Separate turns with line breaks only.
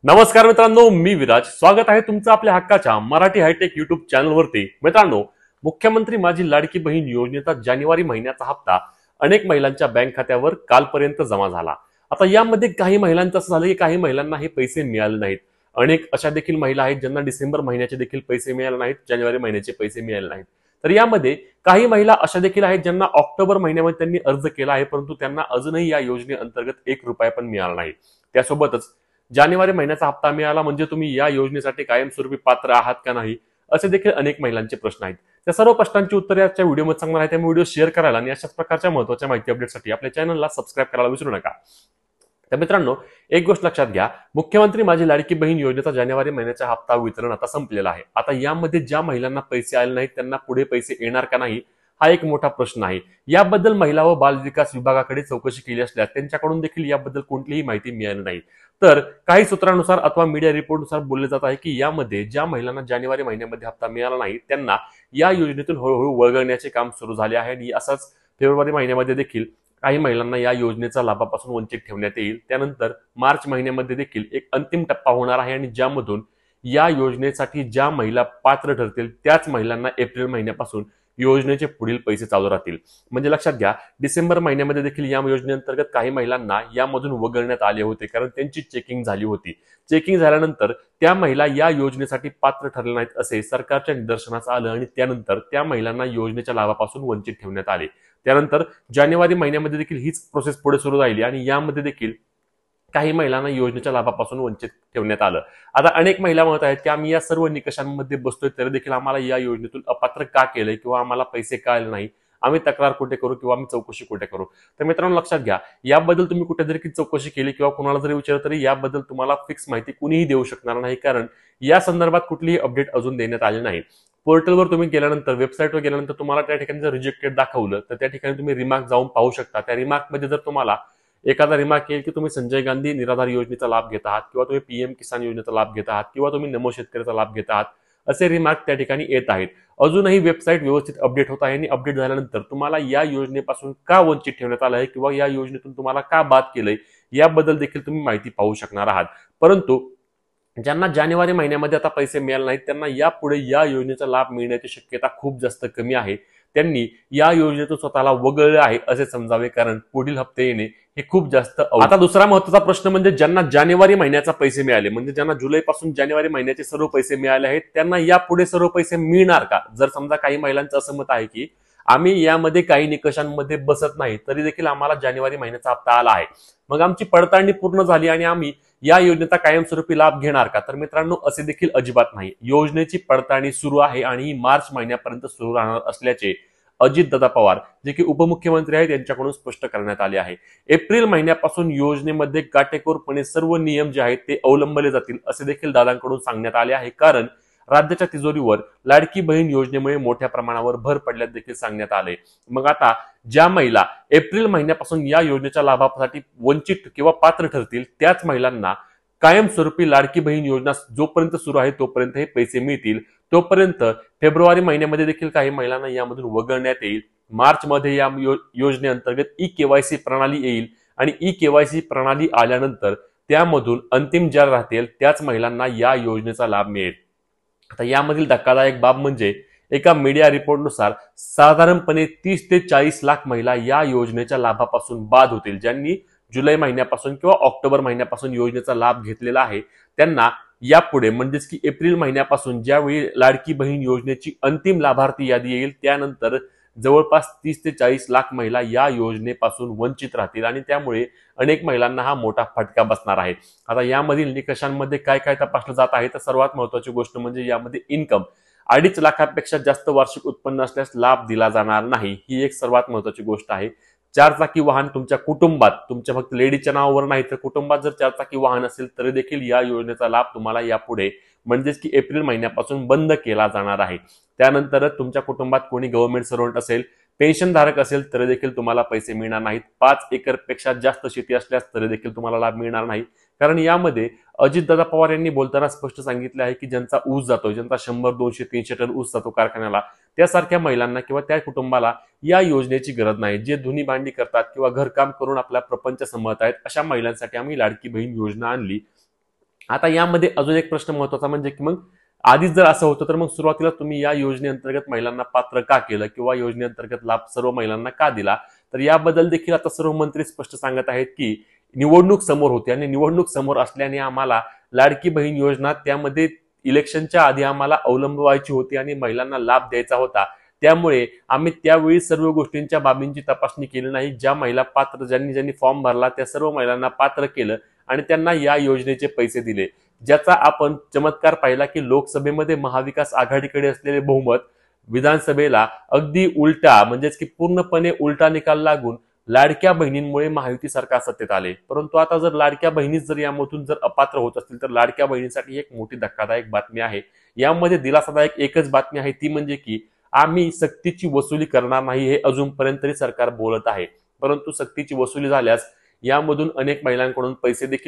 नमस्कार मित्रांनो, मी विराज. स्वागत आहे तुमचं आपल्या हक्काच्या मराठी हायटेक युट्यूब चॅनलवरती. मित्रांनो, मुख्यमंत्री माझी लाडकी बहीण योजनेचा जानेवारी महिन्याचा हप्ता अनेक महिलांच्या बँक खात्यावर कालपर्यंत जमा झाला. आता यामध्ये काही महिलांचं असं झालं की काही महिलांना हे पैसे मिळाले नाहीत. अनेक अशा देखील महिला आहेत ज्यांना डिसेंबर महिन्याचे देखील पैसे मिळाले नाहीत, जानेवारी महिन्याचे पैसे मिळाले नाहीत. तर यामध्ये काही महिला अशा देखील आहेत ज्यांना ऑक्टोबर महिन्यामध्ये त्यांनी अर्ज केला आहे, परंतु त्यांना अजूनही या योजनेअंतर्गत 1 रुपया पण मिळाला नाही. त्यासोबतच जानेवारी महिन्याचा हप्ता मिळाला म्हणजे तुम्ही या योजनेसाठी कायमस्वरूपी पात्र आहात का नाही, असे देखील अनेक महिलांचे प्रश्न आहेत. त्या सर्व प्रश्नांची उत्तरे आजच्या व्हिडिओमध्ये सांगणार आहे. त्यामुळे व्हिडिओ शेअर करायला आणि अशाच प्रकारच्या महत्त्वाच्या माहिती अपडेटसाठी आपल्या चॅनलला सबस्क्राईब करायला विसरू नका. तर मित्रांनो, एक गोष्ट लक्षात घ्या, मुख्यमंत्री माझी लाडकी बहीण योजनेचा जानेवारी महिन्याचा हप्ता वितरण आता संपलेला आहे. आता यामध्ये ज्या महिलांना पैसे आले नाहीत त्यांना पुढे पैसे येणार का नाही, हा एक मोठा प्रश्न आहे. याबद्दल महिला व बाल विकास विभागाकडे चौकशी केली असल्यास त्यांच्याकडून देखील याबद्दल कोणतीही माहिती मिळाली नाही. तर काही सूत्रानुसार अथवा मीडिया रिपोर्टनुसार बोलले जात आहे की यामध्ये ज्या महिलांना जानेवारी महिन्यामध्ये हप्ता मिळाला नाही त्यांना या योजनेतून हळूहळू वगळण्याचे काम सुरू झाले आहे. आणि असाच फेब्रुवारी महिन्यामध्ये देखील काही महिलांना या योजनेचा लाभापासून वंचित ठेवण्यात येईल. त्यानंतर मार्च महिन्यामध्ये देखील एक अंतिम टप्पा होणार आहे आणि ज्यामधून या योजनेसाठी ज्या महिला पात्र ठरतील त्याच महिलांना एप्रिल महिन्यापासून योजनेचे पुढील पैसे चालू राहतील. म्हणजे लक्षात घ्या, डिसेंबर महिन्यामध्ये देखील या योजनेअंतर्गत काही महिलांना यामधून वगळण्यात आले होते कारण त्यांची चेकिंग झाली होती. चेकिंग झाल्यानंतर त्या महिला या योजनेसाठी पात्र ठरल्या नाहीत असे सरकारच्या निदर्शनास आलं आणि त्यानंतर त्या महिलांना योजनेच्या लाभापासून वंचित ठेवण्यात आले. त्यानंतर जानेवारी महिन्यामध्ये देखील हीच प्रोसेस पुढे सुरू राहिली आणि यामध्ये देखील काही महिलांना योजनेच्या लाभापासून वंचित ठेवण्यात आलं. आता अनेक महिला म्हणत आहेत की आम्ही या सर्व निकषांमध्ये बसतोय तरी देखील आम्हाला या योजनेतून अपात्र का केलंय किंवा आम्हाला पैसे का आले नाही, आम्ही तक्रार कुठे करू किंवा आम्ही चौकशी कुठे करू. तर मित्रांनो, लक्षात घ्या, याबद्दल तुम्ही कुठेतरी चौकशी केली किंवा कुणाला जरी विचारलं तरी याबद्दल तुम्हाला फिक्स माहिती कुणीही देऊ शकणार नाही, कारण या संदर्भात कुठलीही अपडेट अजून देण्यात आली नाही. पोर्टलवर तुम्ही गेल्यानंतर, वेबसाईटवर गेल्यानंतर तुम्हाला त्या ठिकाणी जर रिजेक्टेड दाखवलं तर त्या ठिकाणी तुम्ही रिमार्क जाऊन पाहू शकता. त्या रिमार्कमध्ये जर तुम्हाला एखादा रिमार्क येईल की तुम्ही संजय गांधी निराधार योजनेचा लाभ घेत आहात किंवा तुम्ही पीएम किसान योजनेचा लाभ घेत आहात किंवा तुम्ही नमो शेतकऱ्याचा लाभ घेत आहात, असे रिमार्क त्या ठिकाणी येत आहेत. अजूनही वेबसाईट व्यवस्थित अपडेट होत आहे आणि अपडेट झाल्यानंतर तुम्हाला या योजनेपासून का वंचित ठेवण्यात आलं आहे किंवा या योजनेतून तुम्हाला का बाद केलंय याबद्दल देखील तुम्ही माहिती पाहू शकणार आहात. परंतु ज्यांना जानेवारी महिन्यामध्ये आता पैसे मिळाले नाहीत त्यांना यापुढे या योजनेचा लाभ मिळण्याची शक्यता खूप जास्त कमी आहे. त्यांनी या योजनेतून स्वतःला वगळले आहे असे समजावे, कारण पुढील हप्ते येणे हे खूप जास्त आता दुसरा महत्त्वाचा प्रश्न म्हणजे ज्यांना जानेवारी महिन्याचा पैसे मिळाले, म्हणजे ज्यांना जुलै पासून जानेवारी महिन्याचे सर्व पैसे मिळाले आहेत त्यांना यापुढे सर्व पैसे मिळणार का. जर समजा काही महिलांचं असं मत आहे की आम्ही यामध्ये काही निकषांमध्ये बसत नाही तरी देखील आम्हाला जानेवारी महिन्याचा हप्ता आला आहे, मग आमची पडताळणी पूर्ण झाली आणि आम्ही या योजनेचा कायमस्वरूपी लाभ घेणार का. तर मित्रांनो, असे देखील अजिबात नाही. योजनेची पडताळणी सुरू आहे आणि ही मार्च महिन्यापर्यंत सुरू राहणार असल्याचे अजितदादा पवार, जे की उपमुख्यमंत्री आहेत, यांच्याकडून स्पष्ट करण्यात आले आहे. एप्रिल महिन्यापासून योजनेमध्ये काटेकोरपणे सर्व नियम जे आहेत ते अवलंबले जातील असे देखील दादांकडून सांगण्यात आले आहे, कारण राज्याच्या तिजोरीवर लाडकी बहीण योजनेमुळे मोठ्या प्रमाणावर भर पडल्यात देखील सांगण्यात आले. मग आता ज्या महिला एप्रिल महिन्यापासून या योजनेच्या लाभासाठी वंचित किंवा पात्र ठरतील त्याच महिलांना कायमस्वरूपी लाडकी बहीण योजना जोपर्यंत सुरू आहे तोपर्यंत हे पैसे मिळतील. तोपर्यंत फेब्रुवारी महिन्यामध्ये देखील काही महिलांना यामधून वगळण्यात येईल. मार्च मध्ये या योजनेअंतर्गत ई केवायसी प्रणाली येईल आणि ई केवायसी प्रणाली आल्यानंतर त्यामधून अंतिम ज्या राहतील त्याच महिलांना या योजनेचा लाभ मिळेल. आता यामधील धक्कादायक बाब म्हणजे एका मीडिया रिपोर्टनुसार साधारणपणे 30 ते 40 लाख महिला या योजनेच्या लाभापासून बाद होतील. ज्यांनी जुलै महिन्यापासून किंवा ऑक्टोबर महिन्यापासून योजनेचा लाभ घेतलेला आहे त्यांना यापुढे म्हणजेच की एप्रिल महिन्यापासून ज्यावेळी लाडकी बहीण योजनेची अंतिम लाभार्थी यादी येईल त्यानंतर जवळपास 30 ते 40 लाख महिला या योजनेपासून वंचित राहतील आणि त्यामुळे अनेक महिलांना हा मोठा फटका बसणार आहे. आता यामधील निकषांमध्ये काय काय तपासलं जात आहे तर सर्वात महत्वाची गोष्ट म्हणजे यामध्ये इन्कम 2.5 लाखापेक्षा जास्त वार्षिक उत्पन्न असल्यास लाभ दिला जाणार नाही, ही एक सर्वात महत्वाची गोष्ट आहे. 4 चाकी वाहन तुमच्या कुटुंबात, तुमच्या फक्त लेडीच्या नावावर नाही तर कुटुंबात जर 4 चाकी वाहन असेल तरी देखील या योजनेचा लाभ तुम्हाला यापुढे म्हणजेच की एप्रिल महिन्यापासून बंद केला जाणार आहे. त्यानंतर तुमच्या कुटुंबात कोणी गव्हर्नमेंट सर्व्हंट असेल, पेन्शनधारक असेल तरी देखील तुम्हाला पैसे मिळणार नाहीत. 5 एकरपेक्षा जास्त शेती असल्यास तरी देखील तुम्हाला लाभ मिळणार नाही, कारण यामध्ये अजितदादा पवार यांनी बोलताना स्पष्ट सांगितले आहे की ज्यांचा ऊस जातो, ज्यांचा 100, 200, 300 टन ऊस जातो कारखान्याला, त्यासारख्या महिलांना किंवा त्या कुटुंबाला या योजनेची गरज नाही. जे धुनी भांडी करतात किंवा घरकाम करून आपला प्रपंच सांभाळत आहेत अशा महिलांसाठी आम्ही लाडकी बहीण योजना आणली आता यामध्ये अजून एक प्रश्न महत्वाचा म्हणजे की मग आधीच जर असं होतं तर मग सुरुवातीला तुम्ही या योजनेअंतर्गत महिलांना पात्र का केलं किंवा योजनेअंतर्गत लाभ सर्व महिलांना का दिला? तर याबद्दल देखील आता सर्व मंत्री स्पष्ट सांगत आहेत की निवडणूक समोर होती आणि निवडणूक समोर असल्याने आम्हाला लाडकी बहीण योजना त्यामध्ये इलेक्शनच्या आधी आम्हाला अवलंबवायची होती आणि महिलांना लाभ द्यायचा होता. त्यामुळे आम्ही त्यावेळी सर्व गोष्टींच्या बाबींची तपासणी केली नाही. ज्या महिला पात्र ज्यांनी ज्यांनी फॉर्म भरला त्या सर्व महिलांना पात्र केलं आणि त्यांना या योजनेचे पैसे दिले. ज्याचा आपण चमत्कार पाहिला की लोकसभेमध्ये महाविकास आघाडीकडे असलेले बहुमत विधानसभेला अगदी उलटा म्हणजेच की पूर्णपणे उलटा निकाल लागून लाडक्या बहिणींमुळे महायुती सरकार सत्तेत आले. परंतु आता जर लाडक्या बहिणीच जर यामधून जर अपात्र होत असतील तर लाडक्या बहिणींसाठी एक मोठी धक्कादायक बातमी आहे. यामध्ये दिलासादायक एकच बातमी आहे ती म्हणजे की आम्ही सक्तीची वसुली करणार नाही हे अजूनपर्यंत तरी सरकार बोलत आहे. परंतु सक्तीची वसुली झाल्यास यामधून अनेक महिलांकडून पैसे देखील